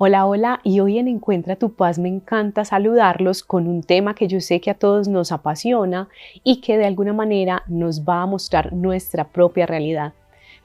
Hola, hola, y hoy en Encuentra tu Paz me encanta saludarlos con un tema que yo sé que a todos nos apasiona y que de alguna manera nos va a mostrar nuestra propia realidad.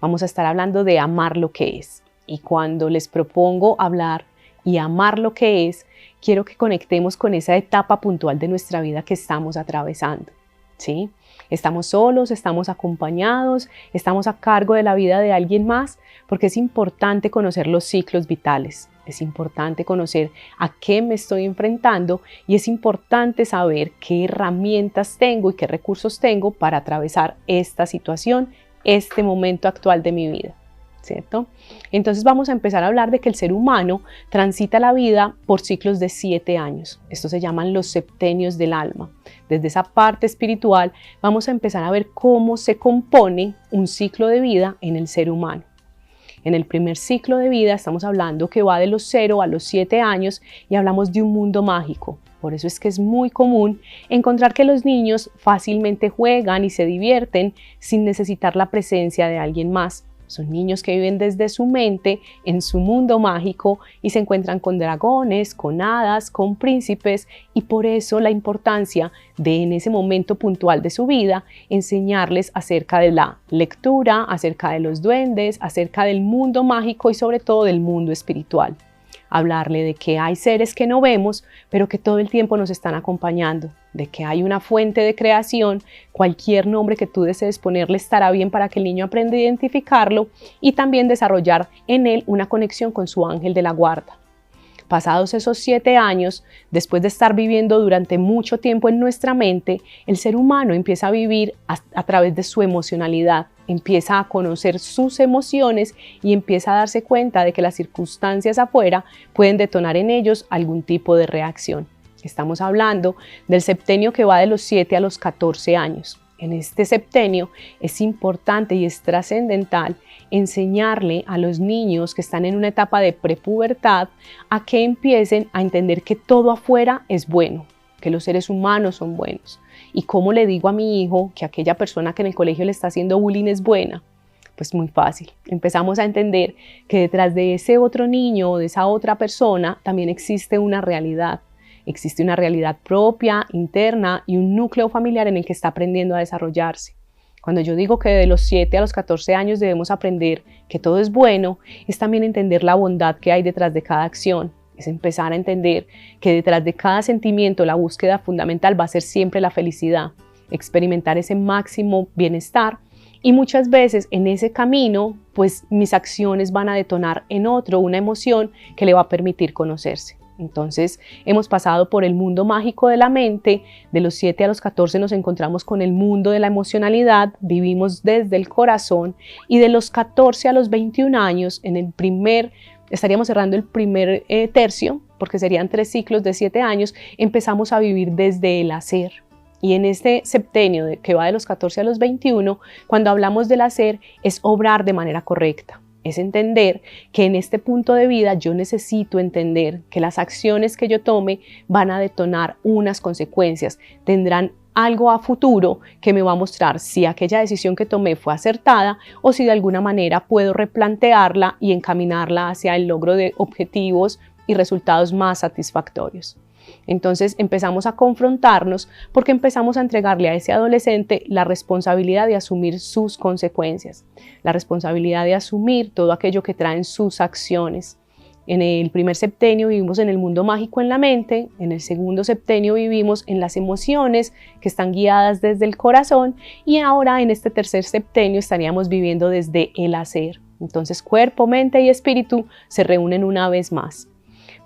Vamos a estar hablando de amar lo que es. Y cuando les propongo hablar y amar lo que es, quiero que conectemos con esa etapa puntual de nuestra vida que estamos atravesando, ¿sí? Estamos solos, estamos acompañados, estamos a cargo de la vida de alguien más, porque es importante conocer los ciclos vitales. Es importante conocer a qué me estoy enfrentando y es importante saber qué herramientas tengo y qué recursos tengo para atravesar esta situación, este momento actual de mi vida, ¿cierto? Entonces vamos a empezar a hablar de que el ser humano transita la vida por ciclos de 7 años. Estos se llaman los septenios del alma. Desde esa parte espiritual vamos a empezar a ver cómo se compone un ciclo de vida en el ser humano. En el primer ciclo de vida estamos hablando que va de los 0 a los 7 años y hablamos de un mundo mágico. Por eso es que es muy común encontrar que los niños fácilmente juegan y se divierten sin necesitar la presencia de alguien más. Son niños que viven desde su mente, en su mundo mágico y se encuentran con dragones, con hadas, con príncipes y por eso la importancia de en ese momento puntual de su vida enseñarles acerca de la lectura, acerca de los duendes, acerca del mundo mágico y sobre todo del mundo espiritual. Hablarle de que hay seres que no vemos, pero que todo el tiempo nos están acompañando, de que hay una fuente de creación, cualquier nombre que tú desees ponerle estará bien para que el niño aprenda a identificarlo y también desarrollar en él una conexión con su ángel de la guarda. Pasados esos 7 años, después de estar viviendo durante mucho tiempo en nuestra mente, el ser humano empieza a vivir a través de su emocionalidad, empieza a conocer sus emociones y empieza a darse cuenta de que las circunstancias afuera pueden detonar en ellos algún tipo de reacción. Estamos hablando del septenio que va de los 7 a los 14 años. En este septenio es importante y es trascendental enseñarle a los niños que están en una etapa de prepubertad a que empiecen a entender que todo afuera es bueno, que los seres humanos son buenos. ¿Y cómo le digo a mi hijo que aquella persona que en el colegio le está haciendo bullying es buena? Pues muy fácil. Empezamos a entender que detrás de ese otro niño o de esa otra persona también existe una realidad. Existe una realidad propia, interna y un núcleo familiar en el que está aprendiendo a desarrollarse. Cuando yo digo que de los 7 a los 14 años debemos aprender que todo es bueno, es también entender la bondad que hay detrás de cada acción. Es empezar a entender que detrás de cada sentimiento la búsqueda fundamental va a ser siempre la felicidad, experimentar ese máximo bienestar y muchas veces en ese camino pues mis acciones van a detonar en otro una emoción que le va a permitir conocerse. Entonces hemos pasado por el mundo mágico de la mente, de los 7 a los 14 nos encontramos con el mundo de la emocionalidad, vivimos desde el corazón y de los 14 a los 21 años, estaríamos cerrando el primer tercio, porque serían 3 ciclos de 7 años, empezamos a vivir desde el hacer. Y en este septenio que va de los 14 a los 21, cuando hablamos del hacer, es obrar de manera correcta. Es entender que en este punto de vida yo necesito entender que las acciones que yo tome van a detonar unas consecuencias, tendrán algo a futuro que me va a mostrar si aquella decisión que tomé fue acertada o si de alguna manera puedo replantearla y encaminarla hacia el logro de objetivos y resultados más satisfactorios. Entonces empezamos a confrontarnos porque empezamos a entregarle a ese adolescente la responsabilidad de asumir sus consecuencias, la responsabilidad de asumir todo aquello que traen sus acciones. En el primer septenio vivimos en el mundo mágico en la mente, en el segundo septenio vivimos en las emociones que están guiadas desde el corazón y ahora en este tercer septenio estaríamos viviendo desde el hacer. Entonces cuerpo, mente y espíritu se reúnen una vez más.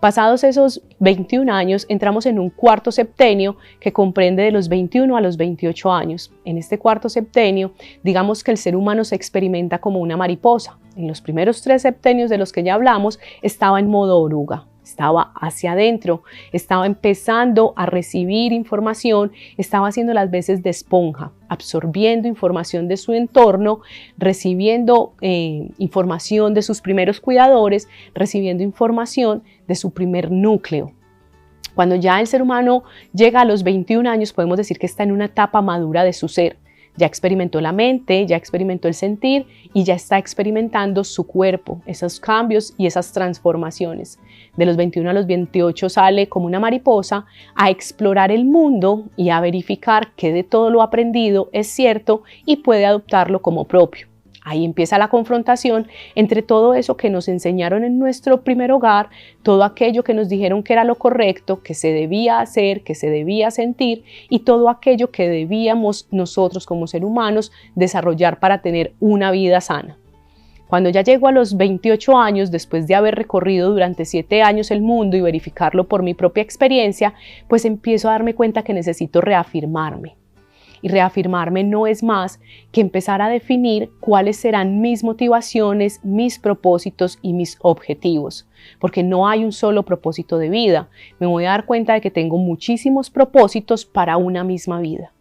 Pasados esos 21 años, entramos en un cuarto septenio que comprende de los 21 a los 28 años. En este cuarto septenio, digamos que el ser humano se experimenta como una mariposa. En los primeros 3 septenios de los que ya hablamos, estaba en modo oruga. Estaba hacia adentro, estaba empezando a recibir información, estaba haciendo las veces de esponja, absorbiendo información de su entorno, recibiendo información de sus primeros cuidadores, recibiendo información de su primer núcleo. Cuando ya el ser humano llega a los 21 años, podemos decir que está en una etapa madura de su ser. Ya experimentó la mente, ya experimentó el sentir y ya está experimentando su cuerpo, esos cambios y esas transformaciones. De los 21 a los 28 sale como una mariposa a explorar el mundo y a verificar que de todo lo aprendido es cierto y puede adoptarlo como propio. Ahí empieza la confrontación entre todo eso que nos enseñaron en nuestro primer hogar, todo aquello que nos dijeron que era lo correcto, que se debía hacer, que se debía sentir y todo aquello que debíamos nosotros como seres humanos desarrollar para tener una vida sana. Cuando ya llego a los 28 años, después de haber recorrido durante 7 años el mundo y verificarlo por mi propia experiencia, pues empiezo a darme cuenta que necesito reafirmarme. Y reafirmarme no es más que empezar a definir cuáles serán mis motivaciones, mis propósitos y mis objetivos, porque no hay un solo propósito de vida. Me voy a dar cuenta de que tengo muchísimos propósitos para una misma vida.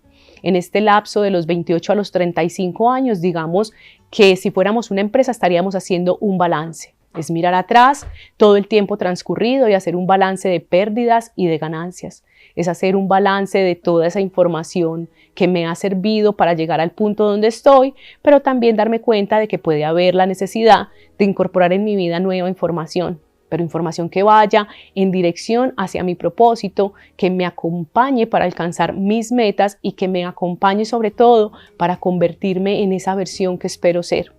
En este lapso de los 28 a los 35 años, digamos que si fuéramos una empresa estaríamos haciendo un balance. Es mirar atrás todo el tiempo transcurrido y hacer un balance de pérdidas y de ganancias. Es hacer un balance de toda esa información que me ha servido para llegar al punto donde estoy, pero también darme cuenta de que puede haber la necesidad de incorporar en mi vida nueva información, pero información que vaya en dirección hacia mi propósito, que me acompañe para alcanzar mis metas y que me acompañe sobre todo para convertirme en esa versión que espero ser.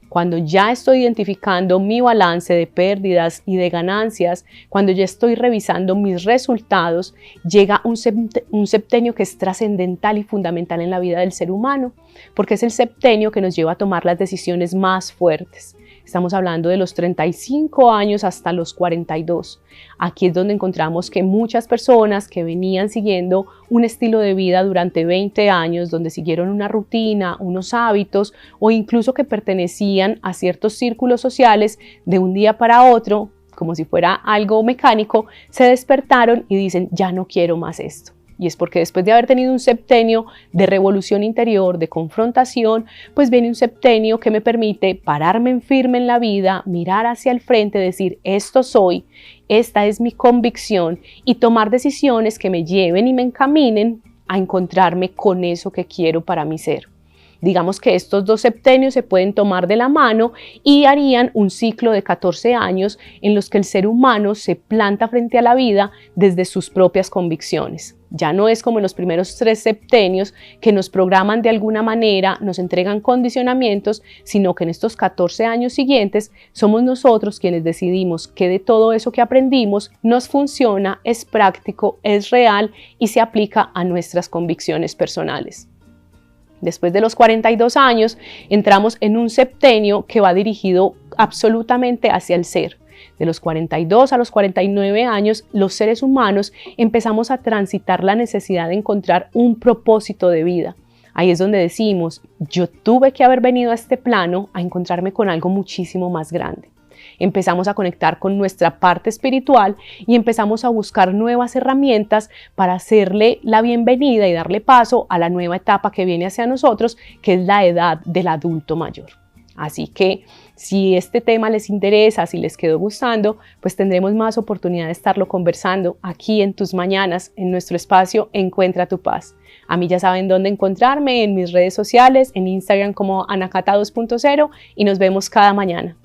Cuando ya estoy identificando mi balance de pérdidas y de ganancias, cuando ya estoy revisando mis resultados, llega un septenio que es trascendental y fundamental en la vida del ser humano, porque es el septenio que nos lleva a tomar las decisiones más fuertes. Estamos hablando de los 35 años hasta los 42. Aquí es donde encontramos que muchas personas que venían siguiendo un estilo de vida durante 20 años, donde siguieron una rutina, unos hábitos o incluso que pertenecían a ciertos círculos sociales, de un día para otro, como si fuera algo mecánico, se despertaron y dicen, ya no quiero más esto. Y es porque después de haber tenido un septenio de revolución interior, de confrontación, pues viene un septenio que me permite pararme en firme en la vida, mirar hacia el frente, decir, esto soy, esta es mi convicción y tomar decisiones que me lleven y me encaminen a encontrarme con eso que quiero para mi ser. Digamos que estos dos septenios se pueden tomar de la mano y harían un ciclo de 14 años en los que el ser humano se planta frente a la vida desde sus propias convicciones. Ya no es como en los primeros 3 septenios que nos programan de alguna manera, nos entregan condicionamientos, sino que en estos 14 años siguientes somos nosotros quienes decidimos que de todo eso que aprendimos nos funciona, es práctico, es real y se aplica a nuestras convicciones personales. Después de los 42 años, entramos en un septenio que va dirigido absolutamente hacia el ser. De los 42 a los 49 años, los seres humanos empezamos a transitar la necesidad de encontrar un propósito de vida. Ahí es donde decimos, yo tuve que haber venido a este plano a encontrarme con algo muchísimo más grande. Empezamos a conectar con nuestra parte espiritual y empezamos a buscar nuevas herramientas para hacerle la bienvenida y darle paso a la nueva etapa que viene hacia nosotros, que es la edad del adulto mayor. Así que si este tema les interesa, si les quedó gustando, pues tendremos más oportunidad de estarlo conversando aquí en tus mañanas, en nuestro espacio Encuentra tu Paz. A mí ya saben dónde encontrarme en mis redes sociales, en Instagram como Anacata 2.0 y nos vemos cada mañana.